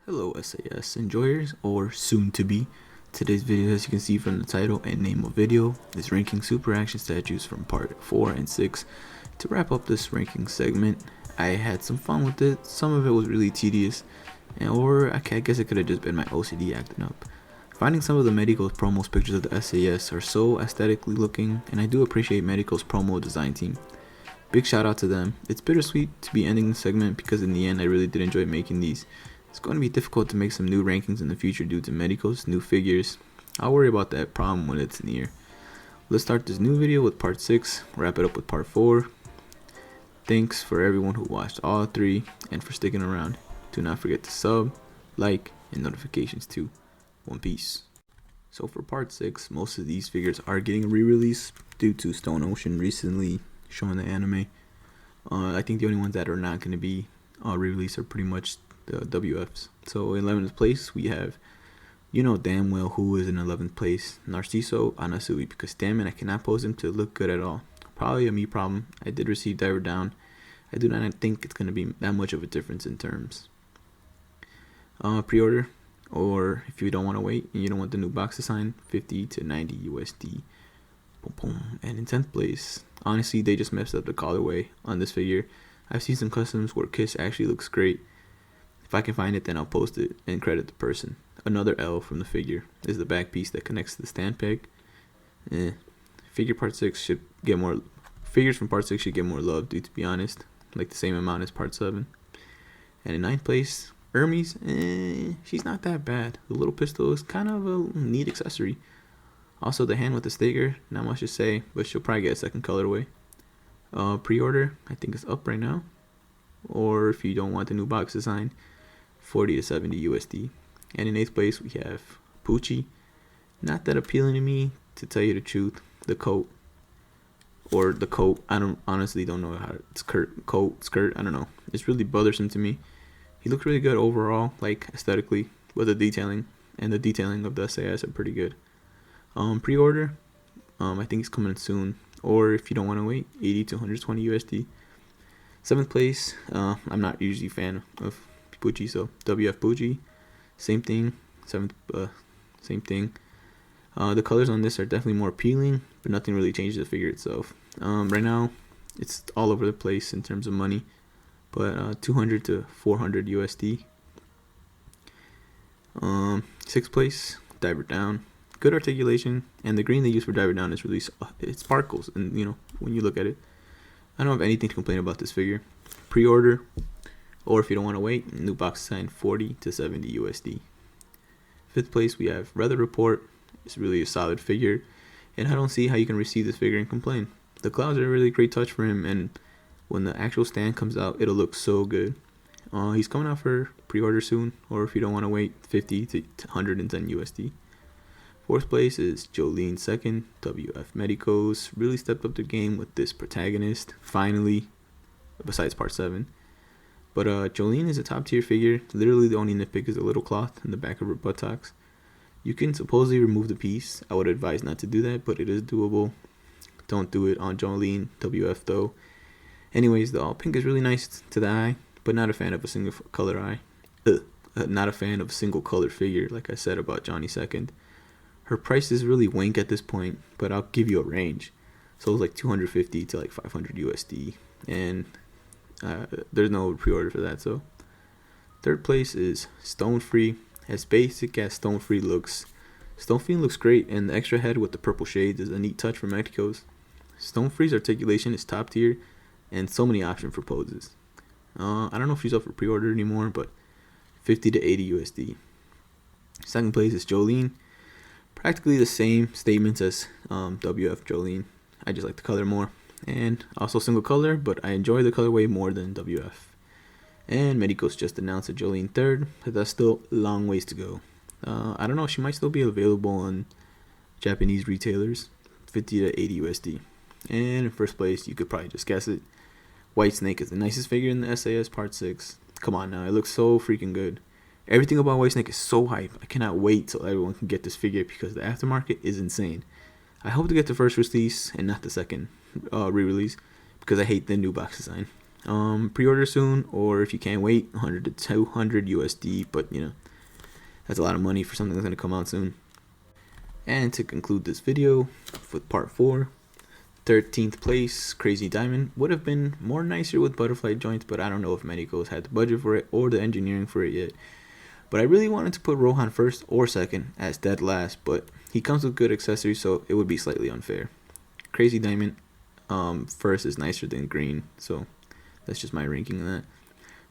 Hello SAS enjoyers, or soon to be. Today's video, as you can see from the title and name of video, is ranking super action statues from part 4 and 6. To wrap up this ranking segment, I had some fun with it. Some of it was really tedious, or I guess it could have just been my OCD acting up. Finding some of the Medico's promos pictures of the SAS are so aesthetically looking, and I do appreciate Medico's promo design team. Big shout out to them. It's bittersweet to be ending the segment because in the end I really did enjoy making these. It's going to be difficult to make some new rankings in the future due to Medico's new figures. I'll worry about that problem when it's near. Let's start this new video with part 6, wrap it up with part 4. Thanks for everyone who watched all 3 and for sticking around. Do not forget to sub, like, and notifications too. One piece. So for part 6, most of these figures are getting a re-release due to Stone Ocean recently showing the anime. I think the only ones that are not going to be re-released are pretty much the WFs. So in 11th place we have, you know damn well who is in 11th place, Narciso Anasui, because damn it, I cannot pose him to look good at all. Probably a me problem. I did receive Diver Down. I do not think it's going to be that much of a difference in terms. Pre-order, or if you don't want to wait and you don't want the new box design, 50 to 90 USD. Boom, boom. And in 10th place, honestly they just messed up the colorway on this figure. I've seen some customs where Kiss actually looks great. If I can find it, then I'll post it and credit the person. Another L from the figure is the back piece that connects to the stand peg. Figure part 6 should get more. Figures from part 6 should get more love, dude, to be honest. Like the same amount as part 7. And in 9th place, Hermes, she's not that bad. The little pistol is kind of a neat accessory. Also the hand with the sticker, not much to say, but she'll probably get a second colorway. Pre-order, I think it's up right now. Or if you don't want the new box design, 40 to 70 USD. And in 8th place we have Pucci. Not that appealing to me, to tell you the truth. The coat, I honestly don't know how it's skirt, I don't know. It's really bothersome to me. He looks really good overall, like aesthetically, but the detailing of the SAS are pretty good. Pre-order, I think it's coming soon. Or if you don't want to wait, 80 to 120 USD. 7th place, I'm not usually a fan of Pucci, so WF Pucci, same thing. Same thing. The colors on this are definitely more appealing, but nothing really changes the figure itself. Right now, it's all over the place in terms of money, but 200 to 400 USD. 6th place, Diver Down. Good articulation, and the green they use for Diver Down is really it sparkles, and when you look at it, I don't have anything to complain about this figure. Pre-order, or if you don't want to wait, new box design, 40 to 70 USD. 5th place we have Weather Report. It's really a solid figure, and I don't see how you can receive this figure and complain. The clouds are a really great touch for him, and when the actual stand comes out, it'll look so good. He's coming out for pre-order soon, or if you don't want to wait, 50 to 110 USD. 4th place is Jolene. 2nd, WF Medicos really stepped up their game with this protagonist, finally, besides part 7. But Jolene is a top tier figure. Literally the only nitpick is a little cloth in the back of her buttocks. You can supposedly remove the piece. I would advise not to do that, but it is doable. Don't do it on Jolene WF though. Anyways, the all pink is really nice to the eye, but not a fan of a single color eye. Not a fan of a single color figure, like I said about Johnny 2nd. Her price is really wank at this point, but I'll give you a range. So it's like 250 to like 500 USD, and there's no pre-order for that. So 3rd place is Stone Free. As basic as Stone Free looks, Stone Free looks great, and the extra head with the purple shades is a neat touch for Mexico's. Stone Free's articulation is top tier, and so many options for poses. I don't know if she's up for pre-order anymore, but 50 to 80 USD. 2nd place is Jolene. Practically the same statements as WF Jolene. I just like the color more, and also single color, but I enjoy the colorway more than WF. And Medicos just announced a Jolene 3rd, but that's still a long ways to go. I don't know, she might still be available on Japanese retailers. 50 to 80 USD. And in 1st place, you could probably just guess it, White Snake is the nicest figure in the SAS part 6. Come on now, it looks so freaking good. Everything about White Snake is so hype. I cannot wait till everyone can get this figure because the aftermarket is insane. I hope to get the first release and not the second re-release because I hate the new box design. Pre-order soon, or if you can't wait, 100 to 200 USD. But that's a lot of money for something that's gonna come out soon. And to conclude this video with part 4, 13th place, Crazy Diamond. Would have been more nicer with butterfly joints, but I don't know if Medicos had the budget for it or the engineering for it yet. But I really wanted to put Rohan first or second as dead last, but he comes with good accessories, so it would be slightly unfair. Crazy Diamond first is nicer than green, so that's just my ranking of that.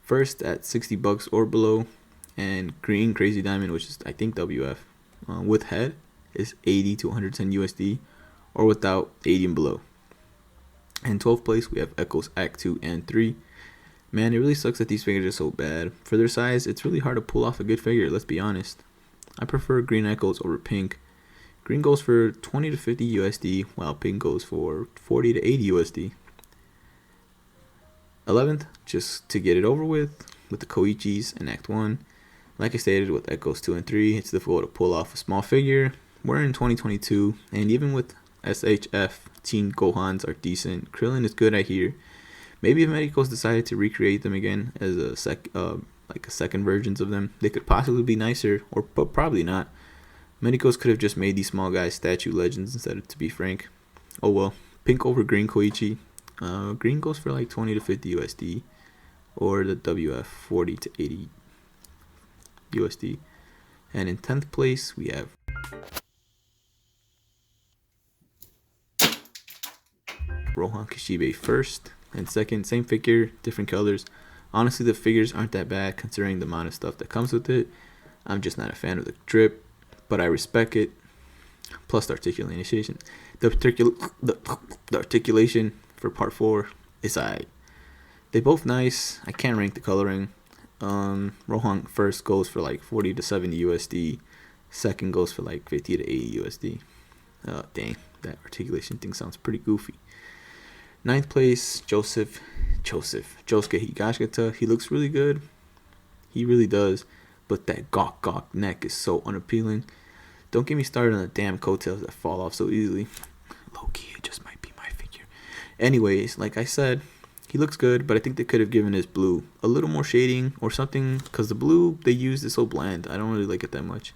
First at $60 or below, and green Crazy Diamond, which is I think WF, with head is 80 to 110 USD, or without 80 and below. In 12th place we have Echoes Act 2 and 3. Man, it really sucks that these figures are so bad. For their size, it's really hard to pull off a good figure, let's be honest. I prefer green Echoes over pink. Green goes for 20 to 50 USD, while pink goes for 40 to 80 USD. 11th, just to get it over with the Koichis in Act 1. Like I stated, with Echoes 2 and 3, it's difficult to pull off a small figure. We're in 2022, and even with SHF, Teen Gohans are decent. Krillin is good at here. Maybe if Medicos decided to recreate them again as a second versions of them, they could possibly be nicer, but probably not. Medicos could have just made these small guys statue legends instead of, to be frank. Oh well. Pink over green Koichi. Green goes for like 20 to 50 USD, or the WF 40 to 80 USD. And in 10th place we have Rohan Kishibe first, and second, same figure, different colors. Honestly, the figures aren't that bad considering the amount of stuff that comes with it. I'm just not a fan of the drip, but I respect it. Plus the articulation. The articulation for part 4 is alright. They both nice. I can't rank the coloring. Rohan first goes for like 40 to 70 USD. Second goes for like 50 to 80 USD. Dang, that articulation thing sounds pretty goofy. 9th place, Josuke Higashikata. He looks really good. He really does. But that gawk neck is so unappealing. Don't get me started on the damn coattails that fall off so easily. Low-key, it just might be my figure. Anyways, like I said, he looks good, but I think they could have given his blue a little more shading or something, because the blue they used is so bland. I don't really like it that much.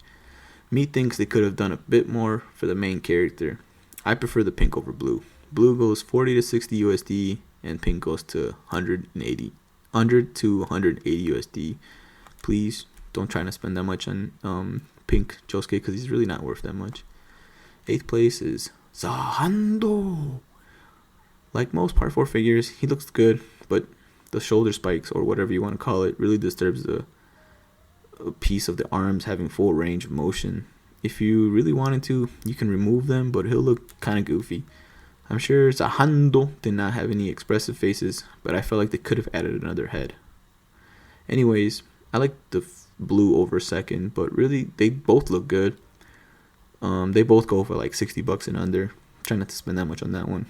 Me thinks they could have done a bit more for the main character. I prefer the pink over blue. Blue goes 40 to 60 USD, and pink goes to 100 to 180 USD. Please don't try to spend that much on pink Josuke, because he's really not worth that much. 8th place is Zahando. Like most part 4 figures, he looks good, but the shoulder spikes, or whatever you want to call it, really disturbs the piece of the arms having full range of motion. If you really wanted to, you can remove them, but he'll look kind of goofy. I'm sure Zahando did not have any expressive faces, but I felt like they could have added another head. Anyways, I like the blue over second, but really they both look good. They both go for like $60 and under. Try not to spend that much on that one.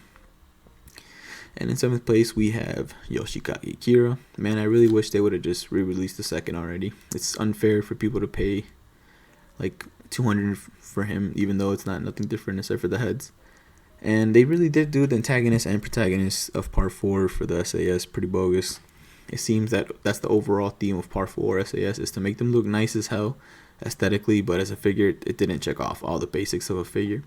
And in 7th place we have Yoshikage Kira. Man, I really wish they would have just re-released the second already. It's unfair for people to pay like $200 for him, even though it's not nothing different except for the heads. And they really did do the antagonist and protagonist of part 4 for the SAS pretty bogus. It seems that that's the overall theme of part 4 SAS, is to make them look nice as hell aesthetically, but as a figure it didn't check off all the basics of a figure.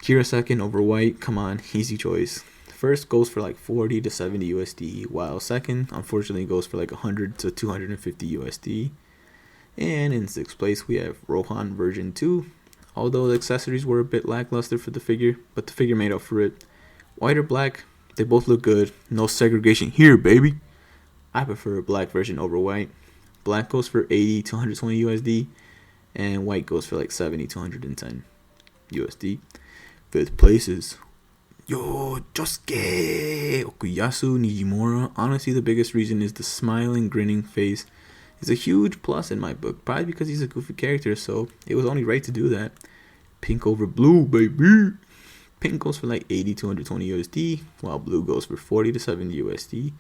Kira second over white, come on, easy choice. First goes for like 40 to 70 USD, while second unfortunately goes for like 100 to 250 USD. And in 6th place we have Rohan version 2. Although the accessories were a bit lackluster for the figure, but the figure made up for it. White or black, they both look good. No segregation here, baby. I prefer a black version over white. Black goes for 80 to 120 USD, and white goes for like 70 to 110 USD. 5th place is Josuke Okuyasu Nijimura. Honestly, the biggest reason is the smiling, grinning face. It's a huge plus in my book, probably because he's a goofy character, so it was only right to do that. Pink over blue, baby. Pink goes for like 80 to 120 USD, while blue goes for 40 to 70 USD.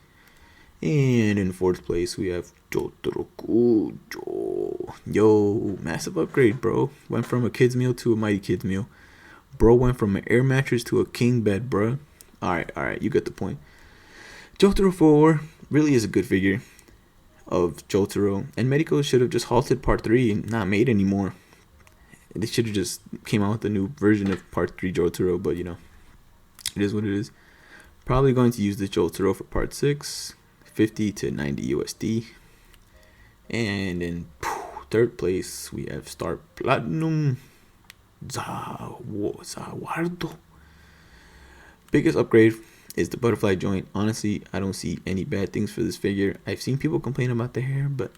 And in 4th place, we have Jotaro Kujo. Yo, massive upgrade, bro. Went from a kid's meal to a mighty kid's meal. Bro went from an air mattress to a king bed, bro. Alright, you get the point. Jotaro 4 really is a good figure of Jotaro, and Medico should have just halted part 3 and not made anymore. They should have just came out with a new version of part 3 Jotaro, but you know, it is what it is. Probably going to use the Jotaro for part 6, 50 to 90 USD. And in third place, we have Star Platinum Zawardo. Biggest upgrade is the butterfly joint. Honestly, I don't see any bad things for this figure. I've seen people complain about the hair, but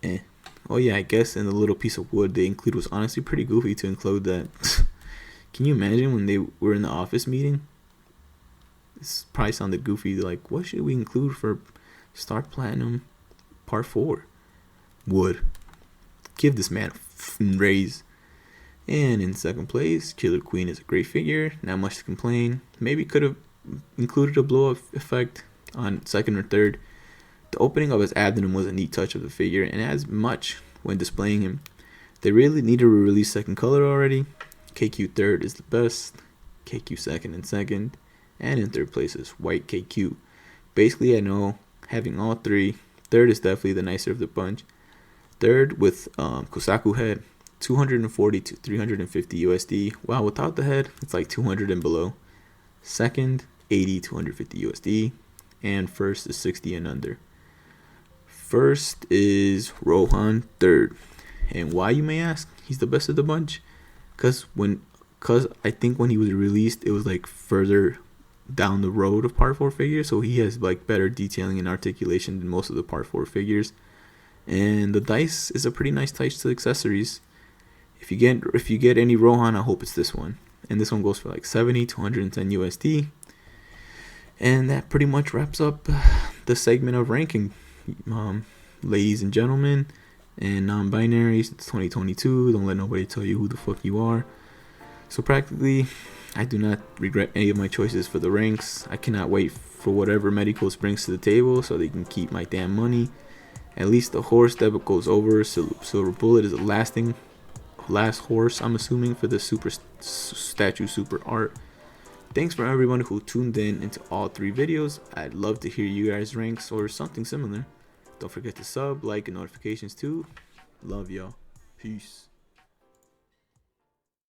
oh yeah, I guess in the little piece of wood they include was honestly pretty goofy to include that. Can you imagine when they were in the office meeting? This probably sounded goofy. Like, what should we include for Star Platinum Part 4? Wood. Give this man a raise. And in second place, Killer Queen is a great figure. Not much to complain. Maybe could have included a blow up effect on second or third. The opening of his abdomen was a neat touch of the figure and adds much when displaying him. They really need to release second color already. KQ third is the best. KQ second and second. And in third place is White KQ. Basically, I know having all three, third is definitely the nicer of the bunch. Third with Kosaku head, 240 to 350 USD. Wow, without the head, it's like 200 and below. Second, 80 to 150 USD. And first is 60 and under. First is Rohan third. And why, you may ask? He's the best of the bunch. Cause I think when he was released, it was like further down the road of part 4 figures, so he has like better detailing and articulation than most of the part 4 figures. And the dice is a pretty nice touch to accessories. If you get any Rohan, I hope it's this one. And this one goes for like 70 to 110 USD. And that pretty much wraps up the segment of ranking, ladies and gentlemen and non-binaries. It's 2022. Don't let nobody tell you who the fuck you are. So practically, I do not regret any of my choices for the ranks. I cannot wait for whatever Medicals brings to the table so they can keep my damn money. At least the horse debacle's over. Silver Bullet is the last horse, I'm assuming, for the super statue super art. Thanks for everyone who tuned in into all 3 videos. I'd love to hear you guys' ranks or something similar. Don't forget to sub, like, and notifications too. Love y'all. Peace.